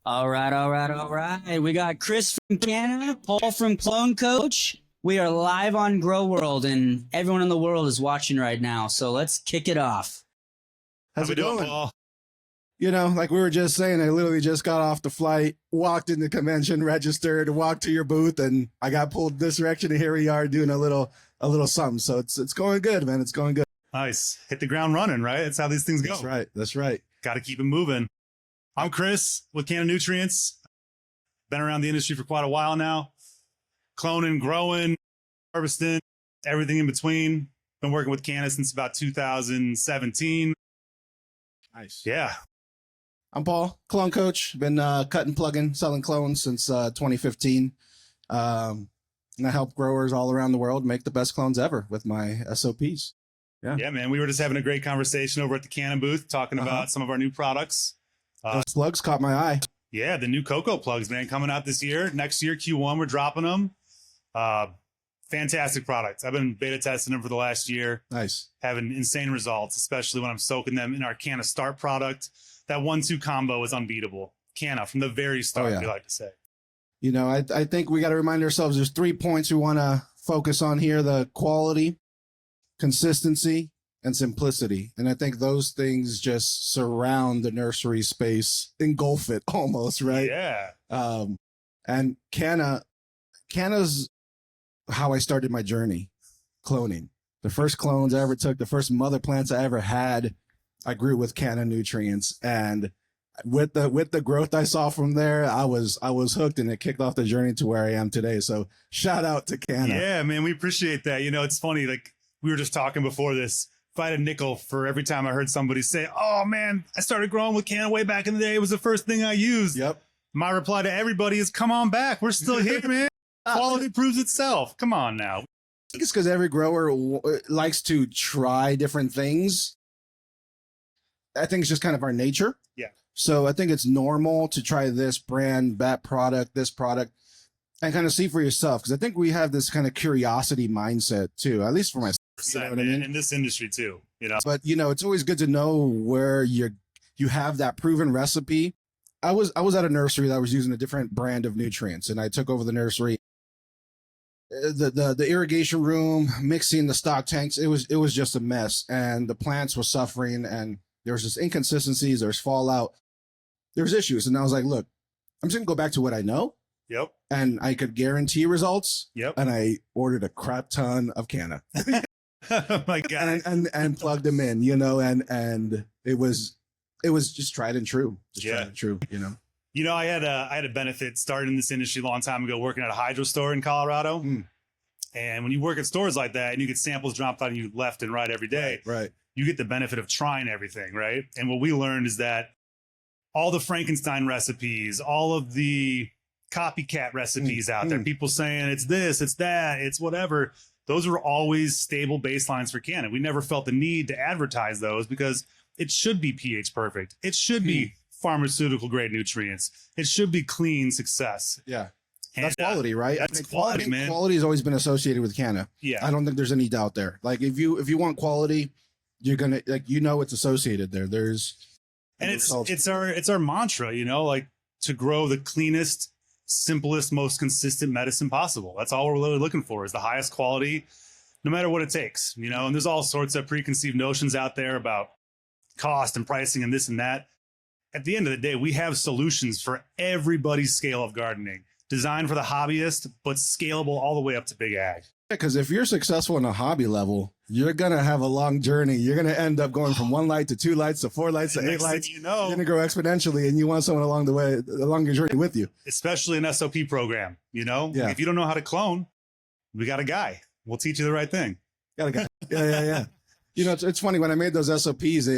All right, all right, all right. We got Chris from Canada, Paul from Clone Coach. We are live on Grow World, and everyone in the world is watching right now. So let's kick it off. How's it going, Paul? You know, like we were just saying, I literally just got off the flight, walked in the convention, registered, walked to your booth, and I got pulled this direction, and here we are doing a little something. So it's going good, man. It's going good. Nice. Hit the ground running, right? That's how these things go. That's right. That's right. Got to keep it moving. I'm Chris with Canna Nutrients. Been around the industry for quite a while now. Cloning, growing, harvesting, everything in between. Been working with Canna since about 2017. Nice. Yeah. I'm Paul, Clone Coach. Been cutting, plugging, selling clones since 2015. And I help growers all around the world make the best clones ever with my SOPs. Yeah, man. We were just having a great conversation over at the Canna booth talking about some of our new products. Those plugs caught my eye. Yeah, the new coco plugs, man, coming out this year. Next year, Q1, we're dropping them. Fantastic products. I've been beta testing them for the last year. Nice. Having insane results, especially when I'm soaking them in our Canna Start product. That 1-2 combo is unbeatable. Canna from the very start, we like to say. You know, I think we got to remind ourselves there's 3 points we want to focus on here: the quality, consistency, and simplicity. And I think those things just surround the nursery space, engulf it almost, right? Yeah. And Canna's how I started my journey cloning. The first clones I ever took, the first mother plants I ever had, I grew with Canna Nutrients. And with the growth I saw from there, I was hooked, and it kicked off the journey to where I am today. So shout out to Canna. Yeah, man, we appreciate that. You know, it's funny, like we were just talking before this. If I had a nickel for every time I heard somebody say, "Oh man, I started growing with Canna way back in the day. It was the first thing I used." Yep. My reply to everybody is, "Come on back. We're still here, man. Quality proves itself. Come on now." I think it's because every grower likes to try different things. I think it's just kind of our nature. Yeah. So I think it's normal to try this brand, that product, this product, and kind of see for yourself. Because I think we have this kind of curiosity mindset too, at least for myself. You know what I mean? In this industry too, you know. But you know, it's always good to know where you have that proven recipe. I was at a nursery that was using a different brand of nutrients, and I took over the nursery. The irrigation room, mixing the stock tanks, it was just a mess, and the plants were suffering, and there was just inconsistencies, there's fallout, there's issues. And I was like, look, I'm just gonna go back to what I know. Yep. And I could guarantee results. Yep. And I ordered a crap ton of Canna. Oh my God. and plugged them in, you know, and it was just tried and true. Tried and true, you know. You know, I had a benefit starting in this industry a long time ago, working at a hydro store in Colorado. And when you work at stores like that and you get samples dropped on you left and right every day, right, you get the benefit of trying everything, right? And what we learned is that all the Frankenstein recipes, all of the copycat recipes out there, people saying it's this, it's that, it's whatever, those were always stable baselines for Canna. We never felt the need to advertise those because it should be pH perfect. It should be pharmaceutical grade nutrients. It should be clean success. Yeah. And, that's quality, right? That's quality, man. Quality has always been associated with Canna. Yeah. I don't think there's any doubt there. Like if you want quality, you're gonna, like, you know, it's associated there. And it's our mantra, you know, like to grow the cleanest, simplest, most consistent medicine possible. That's all we're really looking for, is the highest quality, no matter what it takes, you know. And there's all sorts of preconceived notions out there about cost and pricing and this and that. At the end of the day, we have solutions for everybody's scale of gardening, designed for the hobbyist, but scalable all the way up to big ag. Because if you're successful in a hobby level, you're going to have a long journey. You're going to end up going from 1 light to 2 lights to 4 lights to 8 lights. You know, you're going to grow exponentially, and you want someone along the way, along your journey with you. Especially an SOP program, you know? Yeah. If you don't know how to clone, we got a guy. We'll teach you the right thing. Got a guy. Yeah. You know, it's funny, when I made those SOPs,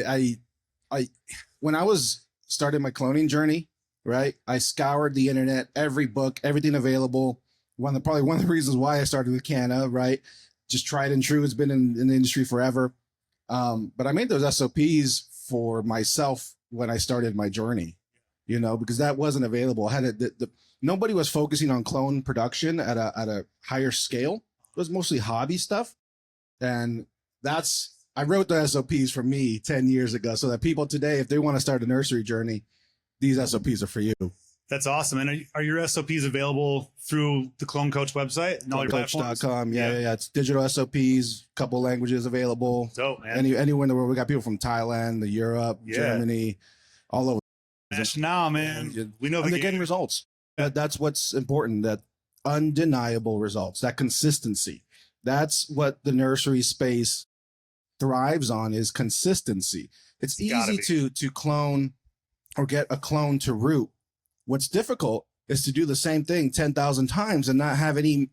when I was starting my cloning journey, right, I scoured the internet, every book, everything available. Probably one of the reasons why I started with Canna, right? Just tried and true. It's been in the industry forever. But I made those SOPs for myself when I started my journey, you know, because that wasn't available. I had nobody was focusing on clone production at a higher scale. It was mostly hobby stuff. And I wrote the SOPs for me 10 years ago, so that people today, if they want to start a nursery journey, these SOPs are for you. That's awesome. And are your SOPs available through the Clone Coach website and all your platforms? Coach.com. Yeah. It's digital SOPs, couple languages available. Dope, man. Anywhere in the world. We got people from Thailand, Europe, Germany, all over. Now, man, we know and they're getting results. That's what's important. That undeniable results. That consistency. That's what the nursery space thrives on, is consistency. It's easy to clone or get a clone to root. What's difficult is to do the same thing 10,000 times and not have any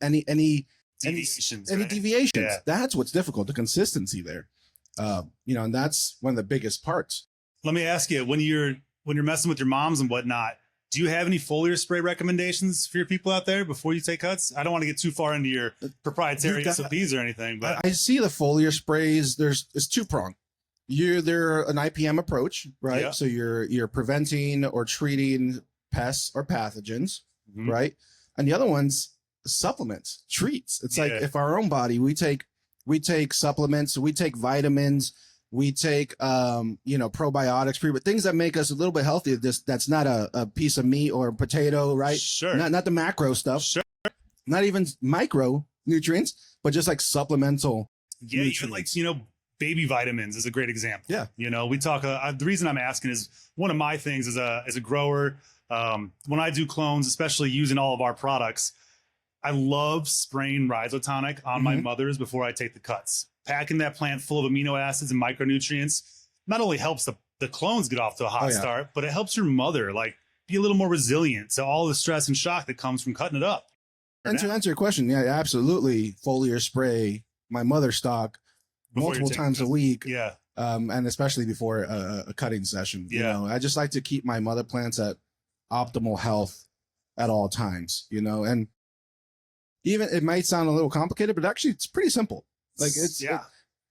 deviations. Yeah. That's what's difficult. The consistency there. And that's one of the biggest parts. Let me ask you, when you're messing with your moms and whatnot, do you have any foliar spray recommendations for your people out there before you take cuts? I don't want to get too far into your proprietary SOPs or anything, but I see the foliar sprays. It's two-pronged. They're an IPM approach, right? Yeah. So you're preventing or treating pests or pathogens, right? And the other one's supplements, treats. It's like if our own body, we take supplements, we take vitamins, we take probiotics, but things that make us a little bit healthier. That's not a piece of meat or a potato, right? Sure. Not the macro stuff. Sure. Not even micro nutrients, but just like supplemental. Yeah, nutrients. even like baby vitamins is a great example. Yeah. We talk. The reason I'm asking is one of my things as a grower. When I do clones, especially using all of our products, I love spraying rhizotonic on my mothers before I take the cuts. Packing that plant full of amino acids and micronutrients not only helps the clones get off to a hot start, but it helps your mother be a little more resilient to all the stress and shock that comes from cutting it up. And to answer your question, yeah, absolutely. Foliar spray my mother stock multiple times a week. Yeah. And especially before a cutting session. Yeah. I just like to keep my mother plants at optimal health at all times, and even it might sound a little complicated, but actually it's pretty simple.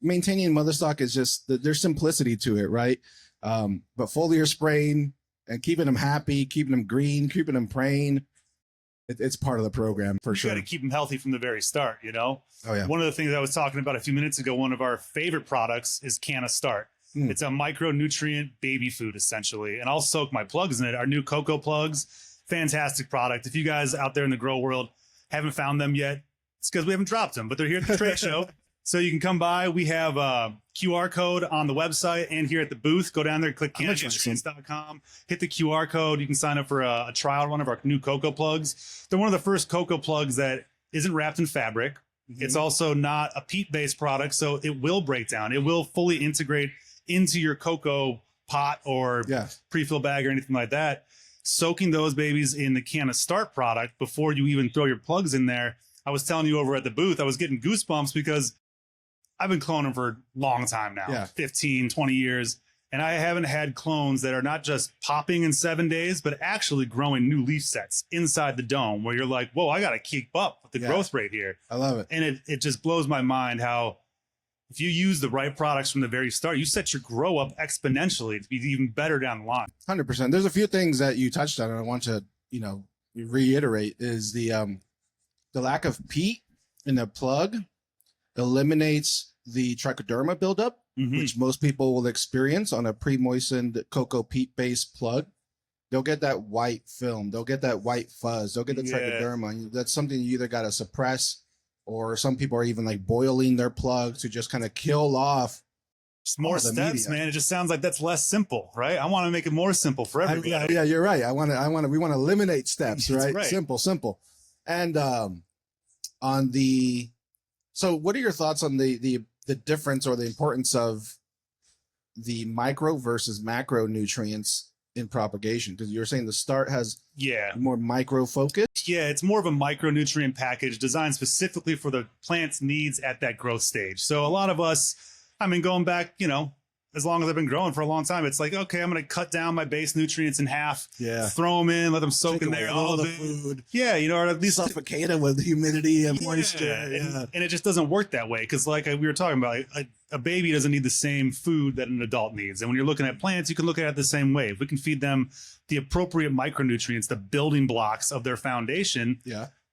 Maintaining mother stock is just there's simplicity to it, right? But foliar spraying and keeping them happy, keeping them green, keeping them praying, it's part of the program for sure. You got to keep them healthy from the very start, Oh yeah. One of the things I was talking about a few minutes ago, one of our favorite products is Canna Start. It's a micronutrient baby food essentially, and I'll soak my plugs in it. Our new coco plugs, fantastic product. If you guys out there in the grow world haven't found them yet, it's because we haven't dropped them, but they're here at the trade show. So you can come by. We have a QR code on the website and here at the booth. Go down there, click CannaNutrients.com, hit the QR code. You can sign up for a trial run of our new coco plugs. They're one of the first coco plugs that isn't wrapped in fabric. It's also not a peat-based product, so it will break down. It will fully integrate into your coco pot or pre-fill bag or anything like that. Soaking those babies in the Canna Start product before you even throw your plugs in there. I was telling you over at the booth, I was getting goosebumps because I've been cloning for a long time now, 15, 20 years. And I haven't had clones that are not just popping in 7 days, but actually growing new leaf sets inside the dome where you're like, whoa, I got to keep up with the growth rate here. I love it. And it just blows my mind how if you use the right products from the very start, you set your grow up exponentially to be even better down the line. 100%. There's a few things that you touched on, and I want to, reiterate is the lack of peat in the plug eliminates the trichoderma buildup, which most people will experience on a pre-moistened cocoa peat-based plug. They'll get that white film. They'll get that white fuzz. They'll get the trichoderma. That's something you either got to suppress, or some people are even boiling their plugs to just kind of kill off. Just more steps, man. It just sounds like that's less simple, right? I want to make it more simple for everybody. Yeah, you're right. We want to eliminate steps, right? Right? Simple. And so what are your thoughts on the difference or the importance of the micro versus macro nutrients in propagation? Because you're saying the start has more micro focus. Yeah, it's more of a micronutrient package designed specifically for the plant's needs at that growth stage. So a lot of us, going back, as long as I've been growing for a long time, it's like, okay, I'm going to cut down my base nutrients in half, throw them in, let them soak in there, all the food. Yeah, or at least suffocate them with humidity and moisture. And it just doesn't work that way. Because we were talking about, a baby doesn't need the same food that an adult needs. And when you're looking at plants, you can look at it the same way. If we can feed them the appropriate micronutrients, the building blocks of their foundation,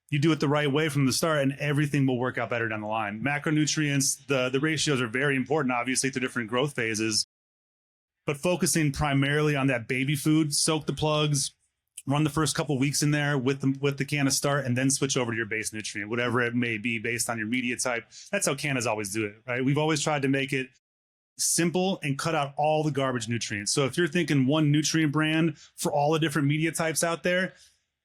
you do it the right way from the start and everything will work out better down the line. Macronutrients, the ratios are very important, obviously, to different growth phases. but focusing primarily on that baby food. Soak the plugs, run the first couple weeks in there with the Canna start, and then switch over to your base nutrient, whatever it may be based on your media type. That's how Cannas always do it, right? We've always tried to make it simple and cut out all the garbage nutrients. So if you're thinking one nutrient brand for all the different media types out there,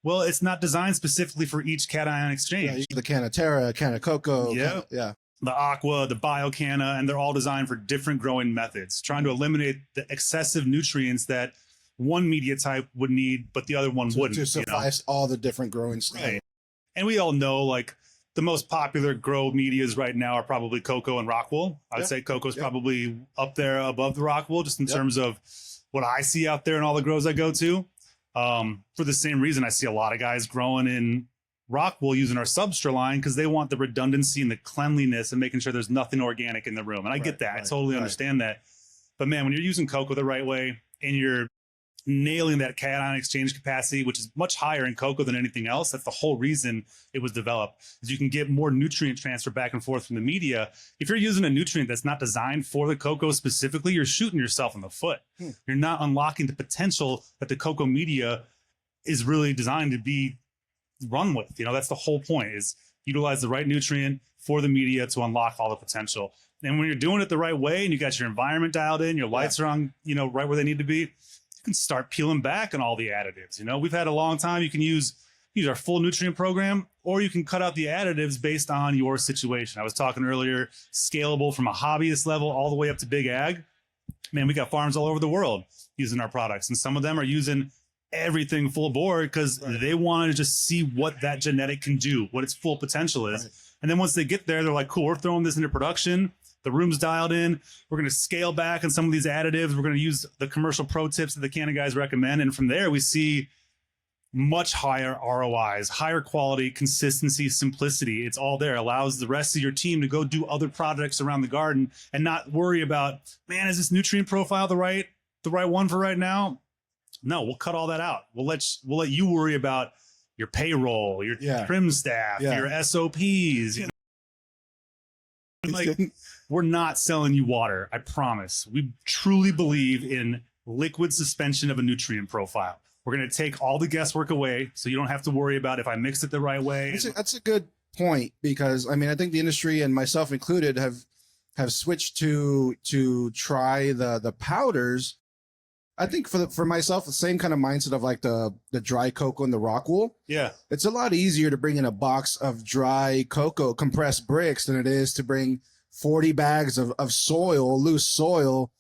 well, it's not designed specifically for each cation exchange. Yeah, the Canna Terra, Canna Coco. Yeah. Yeah. The Aqua, the BioCanna, and they're all designed for different growing methods, trying to eliminate the excessive nutrients that one media type would need, but the other one wouldn't. To suffice all the different growing styles. Right. And we all know, like, the most popular grow medias right now are probably coco and rockwool. I'd say coco's probably up there above the rockwool, just in terms of what I see out there in all the grows I go to. For the same reason, I see a lot of guys growing in rockwool using our Substra line because they want the redundancy and the cleanliness and making sure there's nothing organic in the room. And I get that. I totally understand that. But man, when you're using coco the right way and you're nailing that cation exchange capacity, which is much higher in coco than anything else, that's the whole reason it was developed, is you can get more nutrient transfer back and forth from the media. If you're using a nutrient that's not designed for the coco specifically, you're shooting yourself in the foot. You're not unlocking the potential that the coco media is really designed to be run with. You know, that's the whole point, is utilize the right nutrient for the media to unlock all the potential. And when you're doing it the right way and you got your environment dialed in, your lights are on, you know, right where they need to be, you can start peeling back on all the additives. You know, we've had a long time. You can use our full nutrient program, or you can cut out the additives based on your situation. I was talking earlier, scalable from a hobbyist level all the way up to big ag. Man, we got farms all over the world using our products, and some of them are using everything full board because they want to just see what that genetic can do, what its full potential is. And then once they get there, they're like, cool, we're throwing this into production. The room's dialed in. We're going to scale back on some of these additives. We're going to use the commercial pro tips that the Canna guys recommend. And from there, we see much higher ROIs, higher quality, consistency, simplicity. It's all there. Allows the rest of your team to go do other projects around the garden and not worry about, man, is this nutrient profile the right one for right now? No, we'll cut all that out. We'll let you worry about your payroll, your trim staff, your SOPs. You know? Like, we're not selling you water. I promise. We truly believe in liquid suspension of a nutrient profile. We're going to take all the guesswork away, so you don't have to worry about if I mixed it the right way. That's a good point, because I mean, I think the industry, and myself included, have switched to try the powders. I think for myself, the same kind of mindset of like the dry cocoa and the rockwool. Yeah. It's a lot easier to bring in a box of dry cocoa, compressed bricks, than it is to bring 40 bags of soil, loose soil,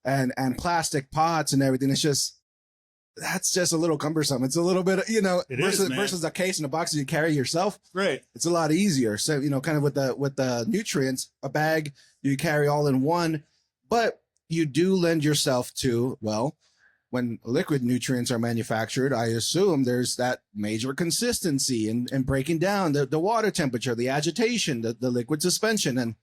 and plastic pots and everything. That's just a little cumbersome. It's a little bit, you know, versus a case and a box that you carry yourself. Right. It's a lot easier. So, you know, kind of with the nutrients, a bag you carry all in one, but you do lend yourself to, well, when liquid nutrients are manufactured, I assume there's that major consistency in breaking down the water temperature, the agitation, the liquid suspension. And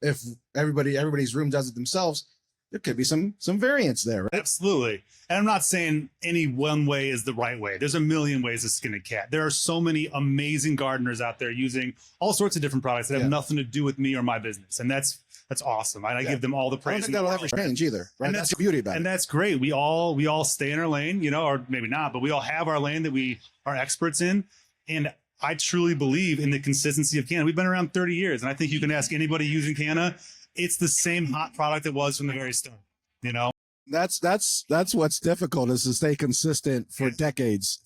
if everybody's room does it themselves, there could be some variance there, right? Absolutely. And I'm not saying any one way is the right way. There's a million ways to skin a cat. There are so many amazing gardeners out there using all sorts of different products that have nothing to do with me or my business. And that's awesome. I give them all the praise. I don't think that'll ever change either, right? And that's the beauty about it. And that's great. We all stay in our lane, you know, or maybe not, but we all have our lane that we are experts in. And I truly believe in the consistency of Canna. We've been around 30 years, and I think you can ask anybody using Canna. It's the same hot product it was from the very start, you know? That's what's difficult, is to stay consistent for decades,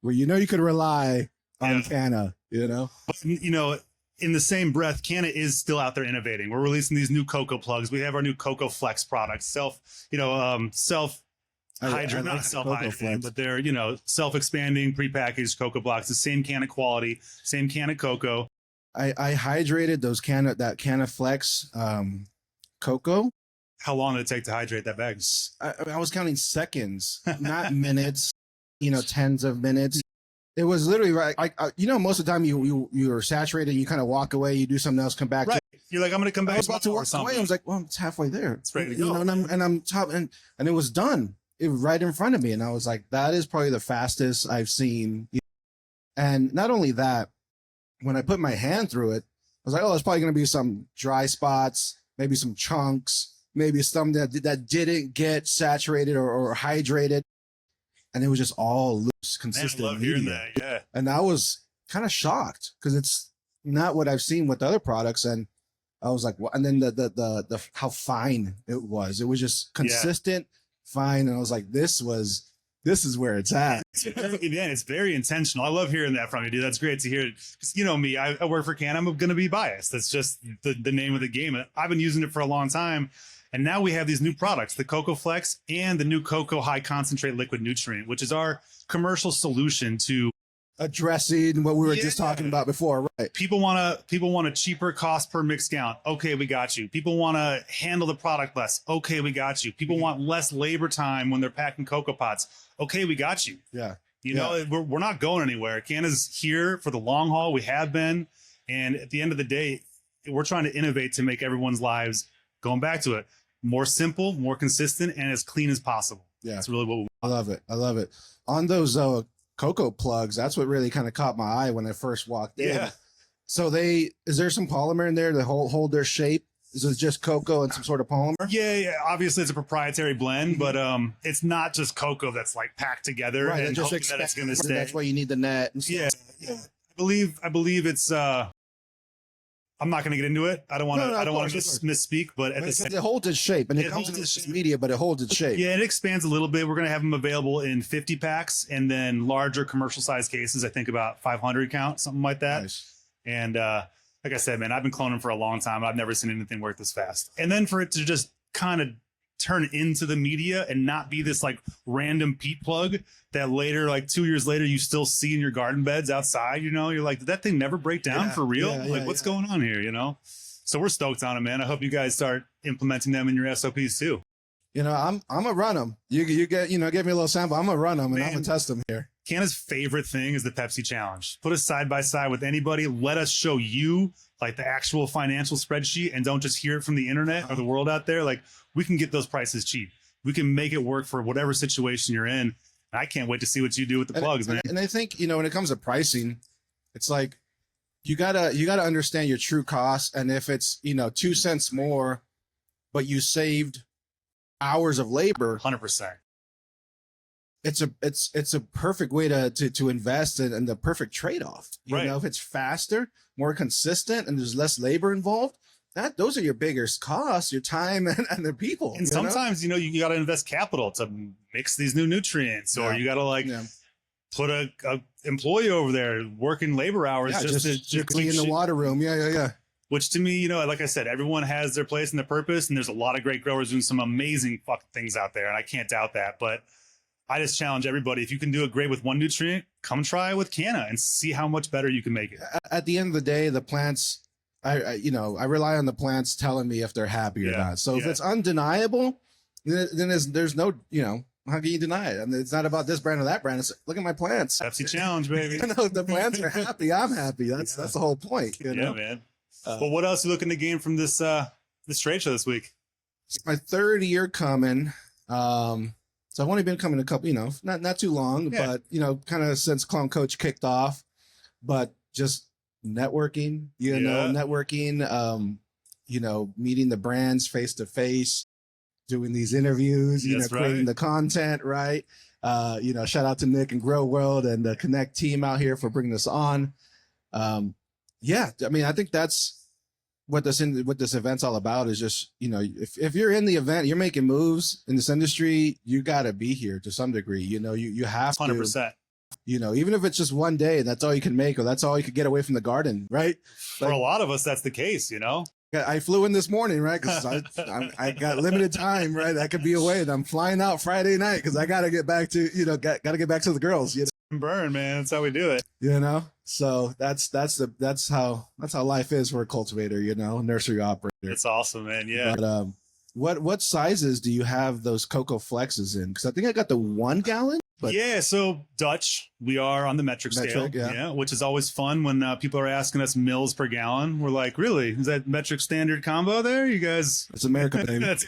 where you know you could rely on Canna, you know? But, you know, in the same breath, Canna is still out there innovating. We're releasing these new coco plugs. We have our new Coco Flex products, self-hydrating, not self-hydrating, but they're, you know, self-expanding, prepackaged cocoa blocks, the same Canna quality, same Canna cocoa. I hydrated that Canna Flex cocoa. How long did it take to hydrate that bag? I was counting seconds, not minutes, you know, tens of minutes. It was literally right. You know, most of the time you are saturated, you kind of walk away, you do something else, come back. Right. You're like, I'm going to come back. I was about to walk away. I was like, well, it's halfway there. It's ready to go. You know, and I'm top, and it was done. It was right in front of me. And I was like, that is probably the fastest I've seen. And not only that, when I put my hand through it, I was like, oh, there's probably going to be some dry spots, maybe some chunks, maybe some that didn't get saturated or hydrated, and it was just all loose, consistent. Man, I love hearing that. Yeah, and I was kind of shocked because it's not what I've seen with other products, and I was like, what? And then the how fine it was. It was just consistent, fine, and I was like, this is where it's at. It's very intentional. I love hearing that from you, dude. That's great to hear. Because you know me, I work for Canna. I'm going to be biased. That's just the name of the game. I've been using it for a long time. And now we have these new products, the Coco Flex and the new Coco High Concentrate Liquid Nutrient, which is our commercial solution to addressing what we were just talking about before, right? People want a cheaper cost per mixed gallon. Okay, we got you. People want to handle the product less. Okay, we got you. People want less labor time when they're packing cocoa pots. Okay, we got you. Yeah. You know, we're not going anywhere. Canna's here for the long haul. We have been. And at the end of the day, we're trying to innovate to make everyone's lives, going back to it, more simple, more consistent, and as clean as possible. Yeah. That's really what we want. I love it. I love it. On those cocoa plugs, that's what really kind of caught my eye when I first walked in. Yeah. So is there some polymer in there to hold their shape? Is it just cocoa and some sort of polymer? Yeah. Obviously, it's a proprietary blend, but it's not just cocoa that's like packed together Right, and just hoping that it's going to stay. That's why you need the net. And stuff. Yeah. I believe it's. I'm not going to get into it. I don't want to misspeak, but at the same, it holds its shape, and it comes in this media, but it holds its shape. Yeah, it expands a little bit. We're going to have them available in 50 packs and then larger commercial size cases. I think about 500 count, something like that. Nice. And like I said, man, I've been cloning for a long time. I've never seen anything work this fast. And then for it to just kind of turn into the media and not be this like random peat plug that later, like 2 years later, you still see in your garden beds outside. You know, you're like, did that thing never break down for real? What's going on here? You know, so we're stoked on it, man. I hope you guys start implementing them in your SOPs too. You know, I'm gonna run them. You get, give me a little sample. I'm gonna run them and I'm gonna test them here. Canna's favorite thing is the Pepsi challenge. Put us side by side with anybody. Let us show you like the actual financial spreadsheet and don't just hear it from the internet or the world out there. Like, we can get those prices cheap. We can make it work for whatever situation you're in. I can't wait to see what you do with the plugs, man. And I think, when it comes to pricing, it's like you gotta understand your true cost. And if it's 2 cents more, but you saved hours of labor, 100%. It's a perfect way to invest and the perfect trade-off. You know, if it's faster, more consistent, and there's less labor involved, those are your biggest costs, your time and the people. And sometimes, you got to invest capital to mix these new nutrients, or you got to put a employee over there working labor hours just to clean the water room. Yeah. Which to me, like I said, everyone has their place and their purpose, and there's a lot of great growers doing some amazing fucking things out there, and I can't doubt that. But I just challenge everybody, if you can do it great with one nutrient, come try it with Canna and see how much better you can make it. At the end of the day, the plants, I rely on the plants telling me if they're happy or not. So if it's undeniable, then there's no, how can you deny it? I mean, it's not about this brand or that brand. It's look at my plants. Pepsi challenge, baby. If the plants are happy, I'm happy. That's the whole point. Yeah, man. Well, what else are you looking to gain from this trade show this week? It's my third year coming. So I've only been coming a couple, not too long, but kind of since Clone Coach kicked off, but just networking, meeting the brands face to face, doing these interviews, creating the content, right? Shout out to Nick and Grow World and the Connect team out here for bringing this on. I mean, I think that's what this event's all about, is just, if you're in the event, you're making moves in this industry, you got to be here to some degree. You have to 100%. Even if it's just one day, that's all you can make, or that's all you could get away from the garden, right? For a lot of us, that's the case, I flew in this morning, right? Because I got limited time, right? I could be away, and I'm flying out Friday night because I got to get back to, got to get back to the girls. Burn, man. That's how we do it. So that's how life is for a cultivator, nursery operator. It's awesome, man. Yeah. But what sizes do you have those Coco Flexes in? Because I think I got the 1 gallon. But so Dutch, we are on the metric scale, which is always fun when people are asking us mils per gallon. We're like, really? Is that metric standard combo there? You guys? It's America, baby. It's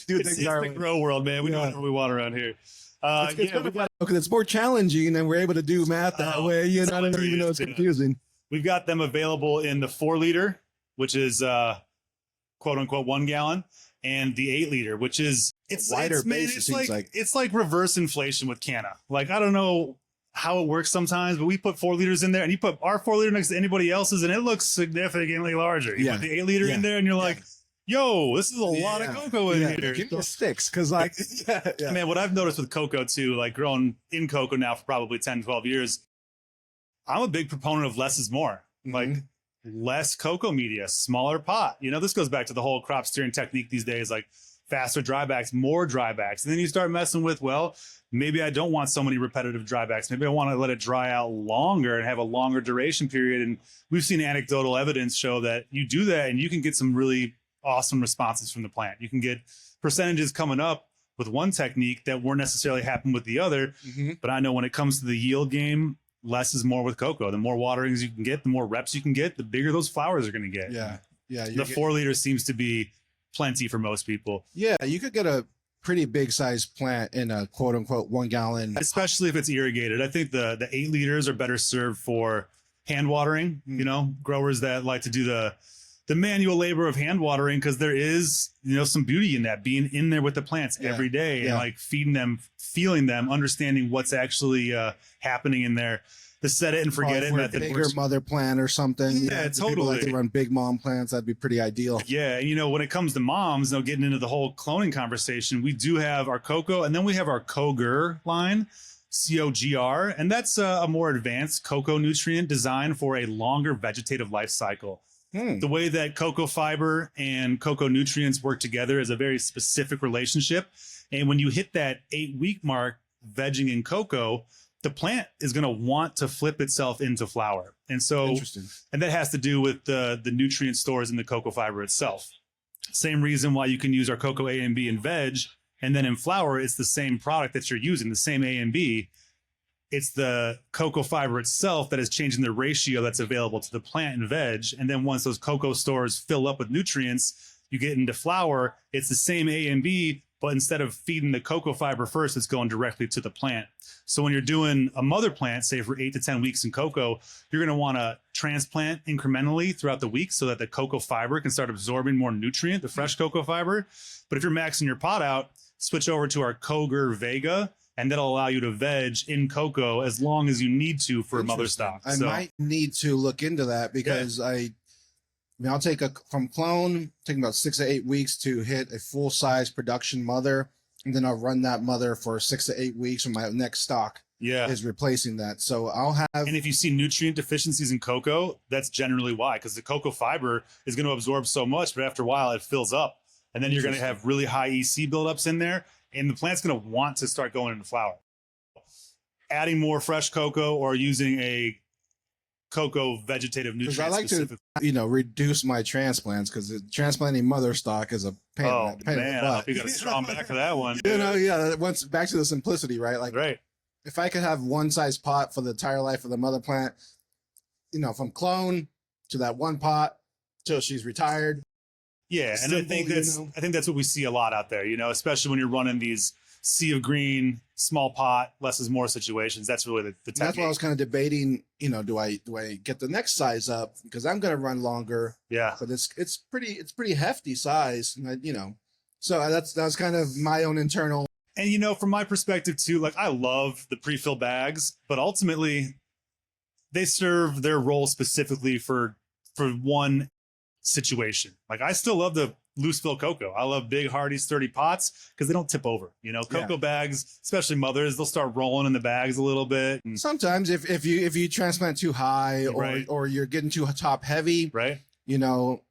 the grow world, man. We know what we want around here. Because it's more challenging and we're able to do math that way. I don't even know it's confusing. We've got them available in the 4 liter, which is quote unquote 1 gallon. and the 8-liter, which is Wider base, it seems like. it's like reverse inflation with Canna. Like, I don't know how it works sometimes, but we put 4 liters in there, and you put our 4-liter next to anybody else's, and it looks significantly larger. You put the 8-liter in there, and you're like, yo, this is a lot of cocoa in here. Give me the sticks, because like, man, what I've noticed with cocoa too, like growing in cocoa now for probably 10, 12 years, I'm a big proponent of less is more. Like, less cocoa media, smaller pot. You know, this goes back to the whole crop steering technique these days, like faster drybacks, more drybacks. And then you start messing with, well, maybe I don't want so many repetitive drybacks. Maybe I want to let it dry out longer and have a longer duration period. And we've seen anecdotal evidence show that you do that and you can get some really awesome responses from the plant. You can get percentages coming up with one technique that weren't necessarily happening with the other. But I know when it comes to the yield game, less is more with cocoa. The more waterings you can get, the more reps you can get, the bigger those flowers are going to get. The 4-liter seems to be plenty for most people. Yeah, you could get a pretty big size plant in a quote unquote 1 gallon, especially if it's irrigated. I think the 8 liters are better served for hand watering. You know, growers that like to do the manual labor of hand watering, because there is, you know, some beauty in that, being in there with the plants every day and like feeding them, feeling them, understanding what's actually happening in there. The set it and forget it method. Bigger mother plant or something. Yeah, totally. People like to run big mom plants. That'd be pretty ideal. Yeah, and you know, when it comes to moms, you know, getting into the whole cloning conversation, we do have our cocoa, and then we have our Cogr line, COGR, and that's a more advanced cocoa nutrient designed for a longer vegetative life cycle. The way that cocoa fiber and cocoa nutrients work together is a very specific relationship. And when you hit that 8-week mark, vegging in cocoa, the plant is going to want to flip itself into flower. And so, and that has to do with the nutrient stores in the cocoa fiber itself. Same reason why you can use our cocoa A and B in veg. And then in flower, it's the same product that you're using, the same A and B. It's the cocoa fiber itself that is changing the ratio that's available to the plant and veg. And then once those cocoa stores fill up with nutrients, you get into flower. It's the same A and B, but instead of feeding the cocoa fiber first, it's going directly to the plant. So when you're doing a mother plant, say for 8 to 10 weeks in cocoa, you're going to want to transplant incrementally throughout the week so that the cocoa fiber can start absorbing more nutrient, the fresh cocoa fiber. But if you're maxing your pot out, switch over to our Cogr Vega, and that'll allow you to veg in cocoa as long as you need to for a mother stock. I might need to look into that, because I mean, I'll take from clone, taking about 6 to 8 weeks to hit a full size production mother. And then I'll run that mother for 6 to 8 weeks when my next stock is replacing that. So I'll have. And if you see nutrient deficiencies in cocoa, that's generally why, because the cocoa fiber is going to absorb so much, but after a while it fills up. And then you're going to have really high EC buildups in there. And the plant's going to want to start going into flower. Adding more fresh cocoa or using a cocoa vegetative nutrient. I like to, you know, reduce my transplants, because transplanting mother stock is a pain. Oh man, you got a strong back for that one. You know, once back to the simplicity, right? Like, if I could have one size pot for the entire life of the mother plant, you know, from clone to that one pot till she's retired. Yeah, and I think that's what we see a lot out there, you know, especially when you're running these sea of green, small pot, less is more situations. That's really the technique. That's why I was kind of debating, you know, do I get the next size up, because I'm going to run longer. Yeah, but it's pretty hefty size, you know. So that's kind of my own internal. And you know, from my perspective too, like, I love the pre-fill bags, but ultimately they serve their role specifically for one situation. Like, I still love the loose fill cocoa. I love big, hardy, sturdy pots because they don't tip over. You know, cocoa bags, especially mothers, they'll start rolling in the bags a little bit. And sometimes if you transplant too high or you're getting too top heavy, you know,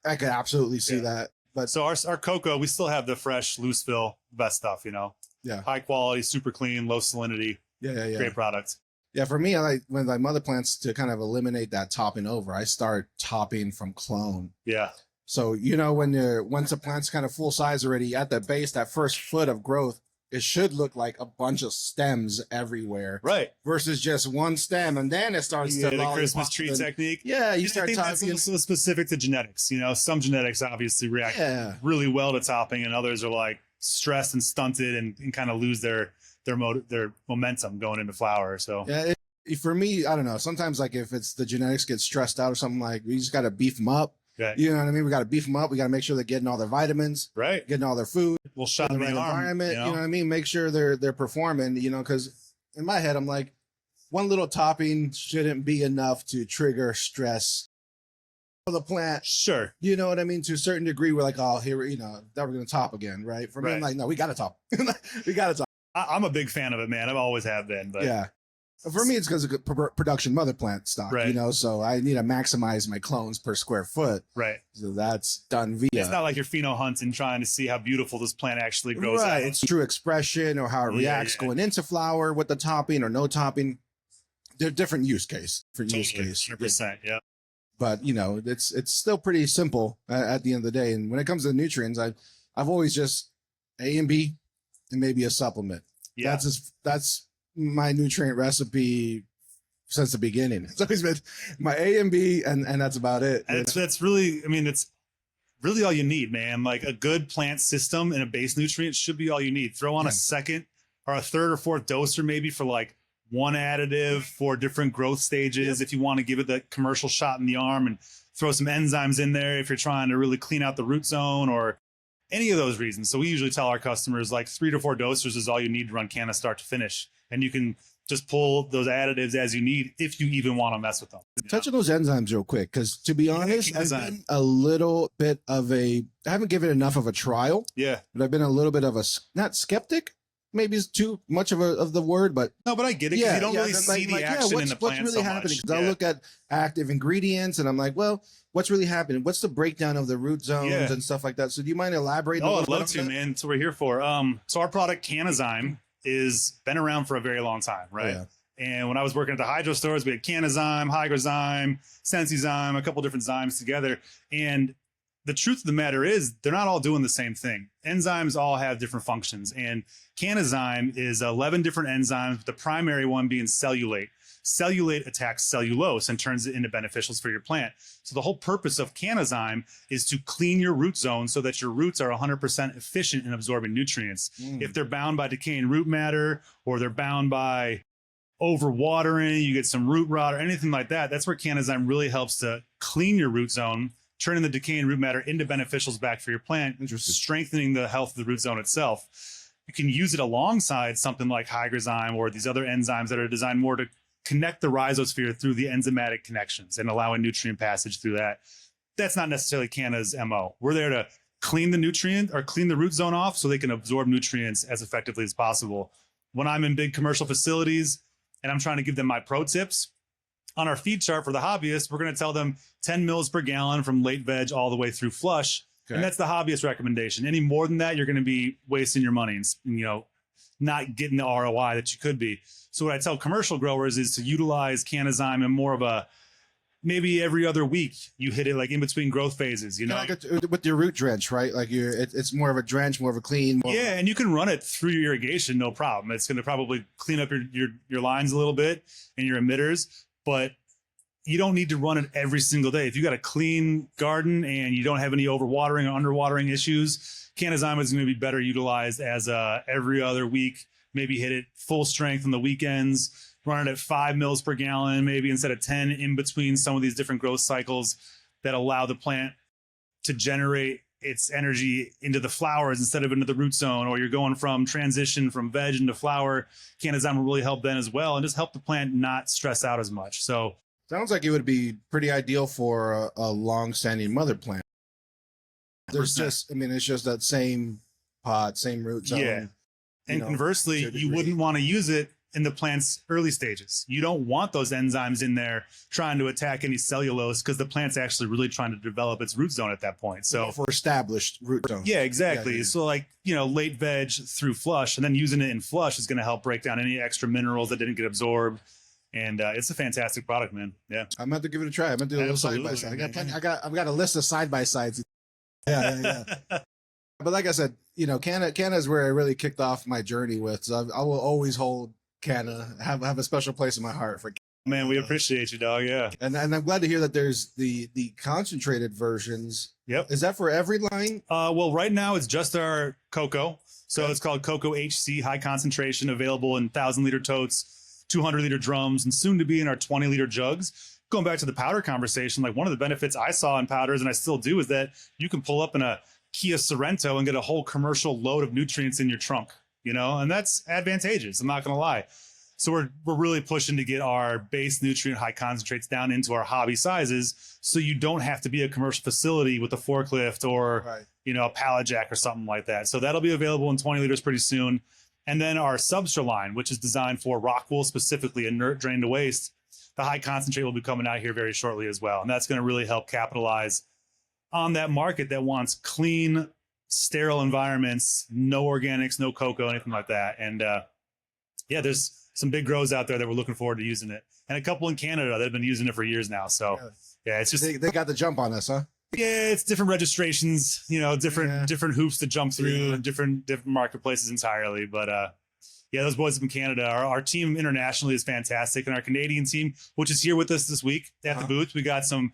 I could absolutely see that. But so our cocoa, we still have the fresh loose fill, best stuff, you know. High quality, super clean, low salinity. Great product. Yeah, for me, I like when my mother plants to kind of eliminate that topping over. I start topping from clone. Yeah. So, you know, once a plant's kind of full size already at the base, that first foot of growth, it should look like a bunch of stems everywhere. Right. Versus just one stem. And then it starts to the Christmas tree technique. Yeah. You start topping. That's also specific to genetics. You know, some genetics obviously react really well to topping, and others are like stressed and stunted and kind of lose their momentum going into flower. So for me, I don't know. Sometimes, like, if it's the genetics get stressed out or something, like, we just got to beef them up. Right. You know what I mean? We got to beef them up. We got to make sure they're getting all their vitamins, Right. getting all their food, We'll shot in in the the right arm, environment. You know what I mean? Make sure they're performing. You know, because in my head, I'm like, one little topping shouldn't be enough to trigger stress for the plant. Sure. You know what I mean? To a certain degree, we're like, oh, here, you know, that we're going to top again, right? For me, I'm like, no, we got to top. We got to top. I'm a big fan of it, man. I've always have been. But Yeah. For me, it's because of production mother plant stock, Right. you know, so I need to maximize my clones per square foot. right. So that's done via. It's not like you're pheno hunting trying to see how beautiful this plant actually grows. Right. Out. It's true expression or how it reacts going into flower with the topping or no topping. They're different use case for use case. 100%. Yeah. But you know, it's still pretty simple at the end of the day. And when it comes to nutrients, I've always just A and B and maybe a supplement. Yeah. That's my nutrient recipe since the beginning. It's always been my A and B, and that's about it. And that's really, I mean, it's really all you need, man. Like a good plant system and a base nutrient should be all you need. Throw on a second or a third or fourth doser, maybe for like one additive for different growth stages. If you want to give it the commercial shot in the arm, and throw some enzymes in there if you're trying to really clean out the root zone or any of those reasons. So we usually tell our customers like 3 to 4 dosers is all you need to run Canna start to finish. And you can just pull those additives as you need if you even want to mess with them. Touch on those enzymes real quick, because to be honest, I've been a little bit of I haven't given enough of a trial. Yeah. But I've been a little bit of a, not skeptic, maybe it's too much of the word, but no, but I get it. Yeah, you don't really see the action in the plant. What's really happening? Because I look at active ingredients and I'm like, well, what's really happening? What's the breakdown of the root zones and stuff like that? So do you mind elaborating? Oh, I'd love to, man. That's what we're here for. So our product Canazime is been around for a very long time, right? Yeah. And when I was working at the hydro stores, we had Canazime, Hygrozyme, Sensizyme, a couple different zymes together. And the truth of the matter is they're not all doing the same thing. Enzymes all have different functions, and Canazime is 11 different enzymes, the primary one being cellulate. Cellulate attacks cellulose and turns it into beneficials for your plant. So the whole purpose of Canazime is to clean your root zone so that your roots are 100% efficient in absorbing nutrients. If they're bound by decaying root matter, or they're bound by overwatering, you get some root rot or anything like that, that's where Canazime really helps to clean your root zone, turning the decaying root matter into beneficials back for your plant, strengthening the health of the root zone itself. You can use it alongside something like Hygrozyme or these other enzymes that are designed more to connect the rhizosphere through the enzymatic connections and allowing nutrient passage through that. That's not necessarily Canna's MO. We're there to clean the nutrient or clean the root zone off so they can absorb nutrients as effectively as possible. When I'm in big commercial facilities and I'm trying to give them my pro tips, on our feed chart for the hobbyist, we're going to tell them 10 mils per gallon from late veg all the way through flush. Okay. And that's the hobbyist recommendation. Any more than that, you're going to be wasting your money and, you know, not getting the ROI that you could be. So what I tell commercial growers is to utilize Canazime in more of a, maybe every other week you hit it like in between growth phases, you know, like with your root drench, right? Like it's more of a drench, more of a clean. Yeah. And you can run it through your irrigation. No problem. It's going to probably clean up your lines a little bit and your emitters, but you don't need to run it every single day. If you got a clean garden and you don't have any overwatering or underwatering issues, Canazime is going to be better utilized as every other week. Maybe hit it full strength on the weekends, run it at 5 mils per gallon, maybe instead of 10 in between some of these different growth cycles that allow the plant to generate its energy into the flowers instead of into the root zone, or you're going from transition from veg into flower. Canazime will really help then as well and just help the plant not stress out as much. So sounds like it would be pretty ideal for a long-standing mother plant. There's just, I mean, it's just that same pot, same root zone. Yeah. And conversely, you wouldn't want to use it in the plant's early stages. You don't want those enzymes in there trying to attack any cellulose, because the plant's actually really trying to develop its root zone at that point. So for established root zone. Yeah, exactly. Yeah. So like, you know, late veg through flush, and then using it in flush is going to help break down any extra minerals that didn't get absorbed. And it's a fantastic product, man. Yeah. I'm going to give it a try. I'm going to do a little side by side. I've got a list of side by sides. Yeah. But like I said, you know, Canna is where I really kicked off my journey with. So I will always hold Canna, have a special place in my heart for Canna. Man, we appreciate you, dog. Yeah. And I'm glad to hear that there's the concentrated versions. Yep. Is that for every line? Well, right now it's just our coco. So it's called Coco HC, high concentration, available in 1,000-liter totes, 200-liter drums, and soon to be in our 20-liter jugs. going back to the powder conversation, like one of the benefits I saw in powders, and I still do, is that you can pull up in a Kia Sorento and get a whole commercial load of nutrients in your trunk, you know, and that's advantageous. I'm not going to lie. So we're really pushing to get our base nutrient high concentrates down into our hobby sizes, so you don't have to be a commercial facility with a forklift or, you know, a pallet jack or something like that. So that'll be available in 20 liters pretty soon. And then our Substra line, which is designed for rock wool, specifically inert drain to waste, the high concentrate will be coming out here very shortly as well. And that's going to really help capitalize on that market that wants clean, sterile environments, no organics, no cocoa, anything like that. And yeah, there's some big grows out there that we're looking forward to using it. And a couple in Canada that have been using it for years now. So yeah, it's just, they got the jump on us, huh? Yeah, it's different registrations, you know, different hoops to jump through, different marketplaces entirely. But yeah, those boys from Canada, our team internationally is fantastic, and our Canadian team, which is here with us this week at the booth, we got some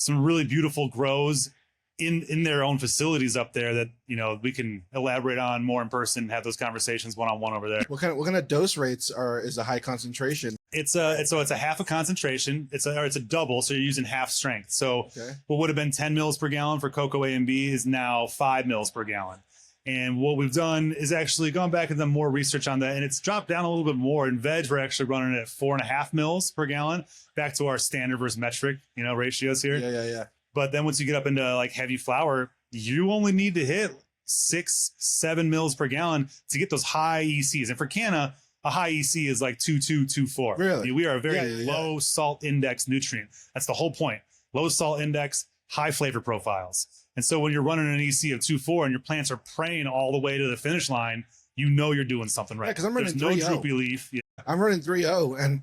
really beautiful grows in their own facilities up there that, you know, we can elaborate on more in person, have those conversations one-on-one over there. What kind of dose rates is a high concentration? It's a half a concentration. It's a double, so you're using half strength. So what would have been 10 mils per gallon for cocoa A and B is now 5 mils per gallon. And what we've done is actually gone back and done more research on that, and it's dropped down a little bit more. In veg, we're actually running it at 4.5 mils per gallon, back to our standard versus metric, you know, ratios here. Yeah. But then once you get up into like heavy flour, you only need to hit 6-7 mils per gallon to get those high ECs. And for Canna, a high EC is like 2.2, 2.4. Really? We are a very low salt index nutrient. That's the whole point. Low salt index, high flavor profiles. And so when you're running an EC of 2.4 and your plants are praying all the way to the finish line, you know you're doing something right. Yeah, because I'm running no droopy leaf. Yeah. I'm running 3.0, and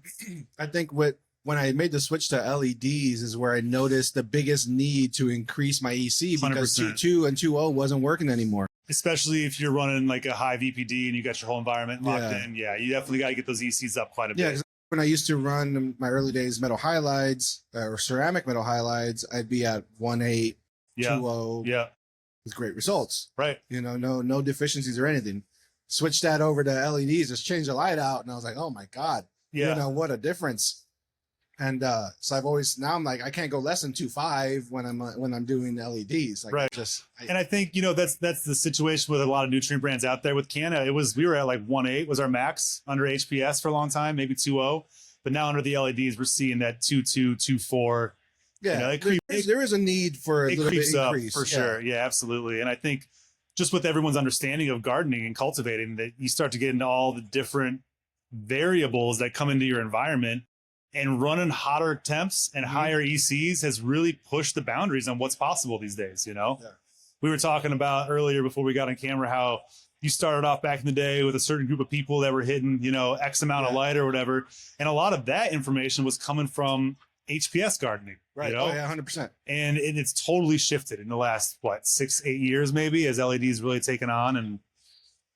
I think when I made the switch to LEDs is where I noticed the biggest need to increase my EC, because 2.2 and 2.0 wasn't working anymore. Especially if you're running like a high VPD and you got your whole environment locked in. Yeah, you definitely got to get those ECs up quite a bit. When I used to run in my early days metal halides or ceramic metal halides, I'd be at 1.8, 2.0 with great results. Right. You know, no deficiencies or anything. Switch that over to LEDs, just change the light out, and I was like, oh my God. You know, what a difference. And so I'm like, I can't go less than 2.5 when I'm doing LEDs. Like, and I think, you know, that's the situation with a lot of nutrient brands out there. With Canna, we were at like 1.8 was our max under HPS for a long time, maybe 2.0. But now under the LEDs, we're seeing that 2.2, 2.4. Yeah, you know, there is a need for a little bit increase. For sure. Yeah, absolutely. And I think just with everyone's understanding of gardening and cultivating, that you start to get into all the different variables that come into your environment. And running hotter temps and higher ECs has really pushed the boundaries on what's possible these days, you know? Yeah. We were talking about earlier before we got on camera how you started off back in the day with a certain group of people that were hitting, you know, X amount of light or whatever. And a lot of that information was coming from HPS gardening. Right. You know? Oh, yeah, 100%. And it's totally shifted in the last, 6-8 years maybe, as LEDs really taken on. And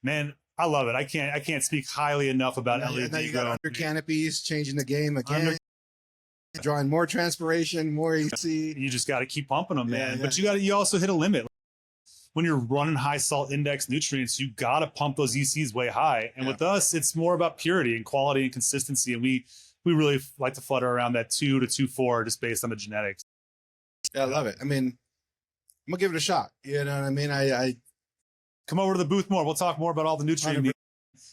man, I love it. I can't speak highly enough about LED. Now you got under canopies, changing the game again, drawing more transpiration, more EC. You just got to keep pumping them, man. Yeah. But you also hit a limit. When you're running high salt index nutrients, you got to pump those ECs way high. And with us, it's more about purity and quality and consistency. And we really like to flutter around that 2 to 2.4 just based on the genetics. Yeah, I love it. I mean, I'm gonna give it a shot. You know what I mean? I come over to the booth more. We'll talk more about all the nutrient.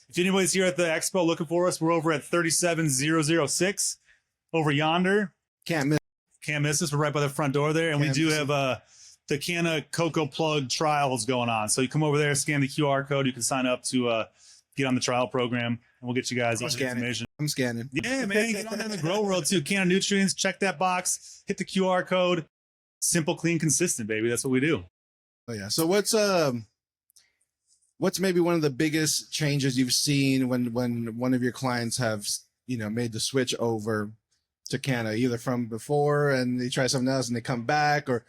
If anybody's here at the expo looking for us, we're over at 37006 over yonder. Can't miss us. We're right by the front door there. And we do have the Canna Cocoa Plug trials going on. So you come over there, scan the QR code. You can sign up to get on the trial program, and we'll get you guys all the information. I'm scanning. Yeah, man. Get on in the grow world too. Canna Nutrients. Check that box. Hit the QR code. Simple, clean, consistent, baby. That's what we do. Oh yeah. So what's maybe one of the biggest changes you've seen when one of your clients have, you know, made the switch over to Canna, either from before and they try something else and they come back, or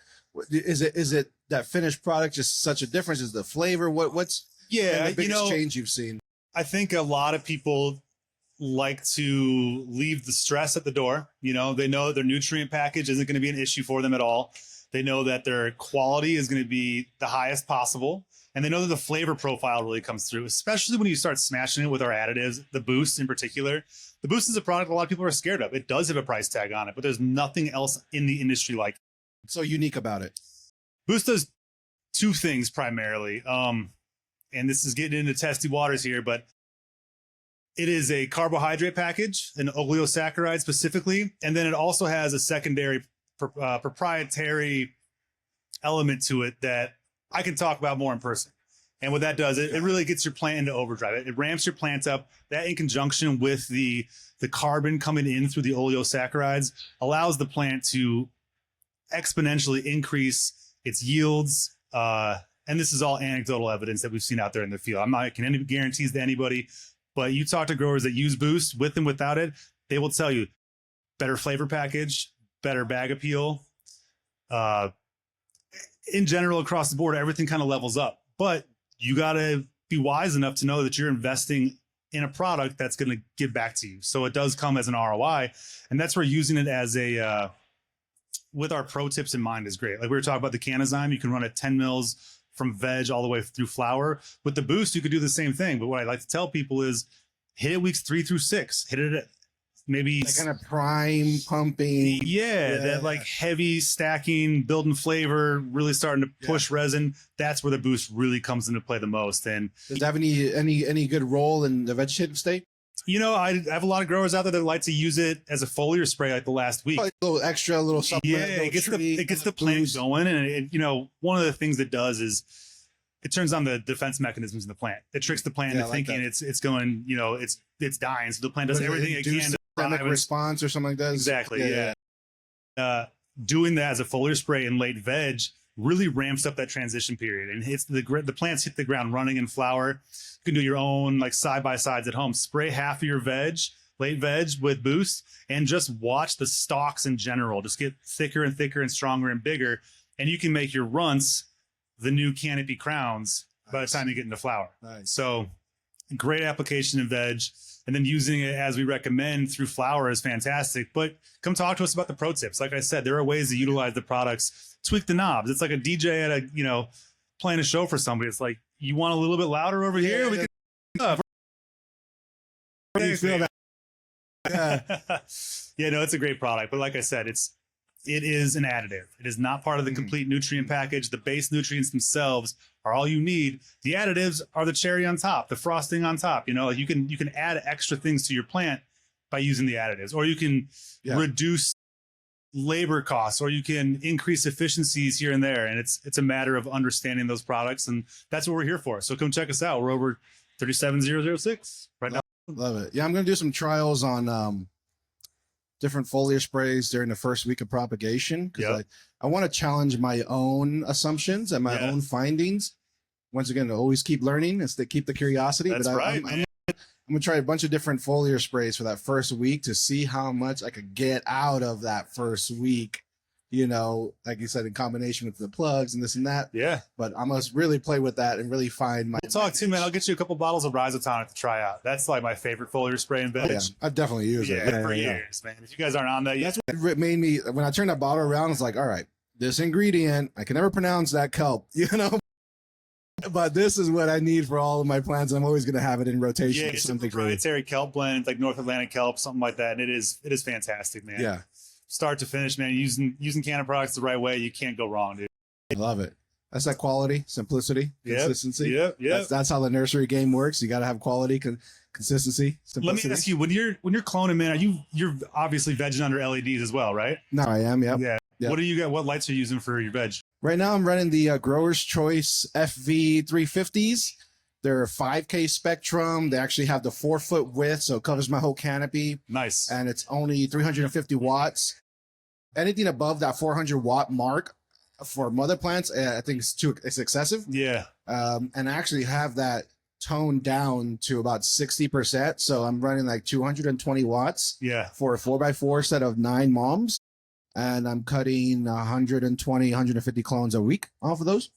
is it that finished product just such a difference? Is the flavor? What's the biggest change you've seen? I think a lot of people like to leave the stress at the door. You know, they know that their nutrient package isn't going to be an issue for them at all. They know that their quality is going to be the highest possible. And they know that the flavor profile really comes through, especially when you start smashing it with our additives, the Boost in particular. The Boost is a product a lot of people are scared of. It does have a price tag on it, but there's nothing else in the industry like it. What's so unique about it? Boost does two things primarily. And this is getting into testy waters here, but it is a carbohydrate package, an oleosaccharide specifically. And then it also has a secondary proprietary element to it that I can talk about more in person. And what that does, it really gets your plant into overdrive. It ramps your plant up. That in conjunction with the carbon coming in through the oleosaccharides allows the plant to exponentially increase its yields. And this is all anecdotal evidence that we've seen out there in the field. I'm not making any guarantees to anybody, but you talk to growers that use Boost with and without it, they will tell you better flavor package, better bag appeal. In general, across the board, everything kind of levels up. But you got to be wise enough to know that you're investing in a product that's going to give back to you. So it does come as an ROI. And that's where using it as a, with our pro tips in mind is great. Like we were talking about the Canazime, you can run it 10 mils from veg all the way through flower. With the Boost, you could do the same thing. But what I like to tell people is hit it weeks 3 through 6. Hit it at maybe that kind of prime pumping. Yeah, that like heavy stacking, building flavor, really starting to push resin. That's where the Boost really comes into play the most. And does it have any good role in the vegetative state? You know, I have a lot of growers out there that like to use it as a foliar spray like the last week. A little extra, a little supplement. Yeah, it gets the plant going. And it, you know, one of the things it does is it turns on the defense mechanisms in the plant. It tricks the plant into thinking it's going, you know, it's dying. So the plant does everything it can to response or something like that. Exactly. Yeah. Doing that as a foliar spray in late veg really ramps up that transition period and hits the plants hit the ground running in flower. You can do your own like side by sides at home. Spray half of your late veg with Boost, and just watch the stalks in general just get thicker and thicker and stronger and bigger. And you can make your runts the new canopy crowns by the time you get into flower. Nice. So great application in veg. And then using it as we recommend through flower is fantastic. But come talk to us about the pro tips. Like I said, there are ways to utilize the products, tweak the knobs. It's like a DJ at a, you know, playing a show for somebody. It's like, you want a little bit louder over here? We can. You feel that? Yeah, no, it's a great product. But like I said, it is an additive. It is not part of the complete nutrient package. The base nutrients themselves are all you need. The additives are the cherry on top, the frosting on top. You know, like you can add extra things to your plant by using the additives, or you can reduce labor costs, or you can increase efficiencies here and there. And it's a matter of understanding those products, and that's what we're here for. So come check us out. We're over 37006 right now. Love it. Yeah, I'm going to do some trials on different foliar sprays during the first week of propagation, because I want to challenge my own assumptions and my own findings. Once again, always keep learning and keep the curiosity. That's right. I'm going to try a bunch of different foliar sprays for that first week to see how much I could get out of that first week. You know, like you said, in combination with the plugs and this and that. Yeah. But I must really play with that and really find my. We'll talk too, man. I'll get you a couple bottles of Rhizotonic to try out. That's like my favorite foliar spray in veg. Oh, yeah. I've definitely used it for years, man. If you guys aren't on that yet. That's what made me, when I turned that bottle around, it's like, all right, this ingredient, I can never pronounce that kelp, you know? But this is what I need for all of my plants. I'm always going to have it in rotation. Yeah, it's a proprietary kelp blend. It's like North Atlantic kelp, something like that. And it is fantastic, man. Yeah. Start to finish, man. Using Canna products the right way, you can't go wrong, dude. I love it. That's that quality, simplicity, consistency. Yeah. That's how the nursery game works. You got to have quality, consistency, simplicity. Let me ask you, when you're cloning, man, you're obviously vegging under LEDs as well, right? No, I am. Yep. Yeah. Yep. What do you got? What lights are you using for your veg? Right now, I'm running the Growers Choice FV 350s. They're 5K spectrum. They actually have the 4-foot width, so it covers my whole canopy. Nice. And it's only 350 watts. Anything above that 400 watt mark for mother plants, I think it's excessive. Yeah. And I actually have that toned down to about 60%. So I'm running like 220 watts. Yeah. For a 4x4 set of 9 moms. And I'm cutting 120, 150 clones a week off of those.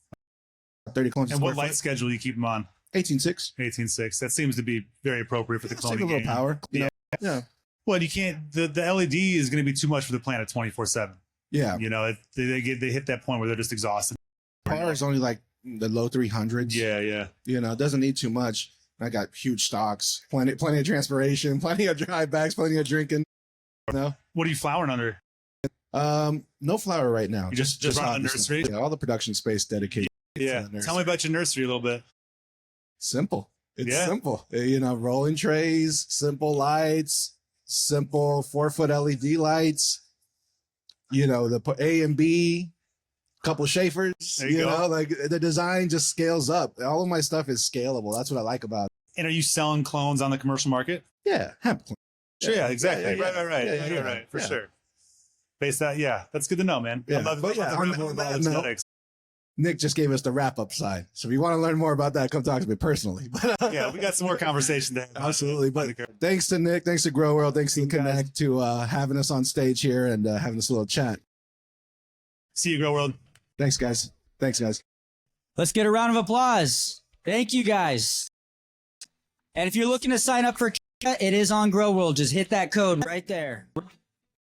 30 clones. And what light schedule do you keep them on? 18.6. 18.6. That seems to be very appropriate for the cloning Save a little power. Yeah. Yeah. Well, you can't. The LED is going to be too much for the plant at 24/7. Yeah. You know, they hit that point where they're just exhausted. Par is only like the low 300s. Yeah. You know, it doesn't need too much. I got huge stocks, plenty of transpiration, plenty of dry bags, plenty of drinking. No. What are you flowering under? No flower right now. You just run a nursery? Yeah, all the production space dedicated. Yeah. Tell me about your nursery a little bit. Simple. It's simple. You know, rolling trays, simple lights, simple 4-foot LED lights. You know, the A and B, couple Schaefers. You know, like the design just scales up. All of my stuff is scalable. That's what I like about it. And are you selling clones on the commercial market? Yeah, hemp clone. Sure, yeah, exactly. Yeah, Right, for sure. Based that, that's good to know, man. Yeah. I love But yeah, on on that note, Nick just gave us the wrap-up side. So if you want to learn more about that, come talk to me personally. But, yeah, we got some more conversation there. Absolutely. But thanks to Nick, thanks to Grow World, thanks to Connect to having us on stage here and having this little chat. See you, Grow World. Thanks, guys. Let's get a round of applause. Thank you, guys. And if you're looking to sign up for Canna, it is on Grow World. Just hit that code right there.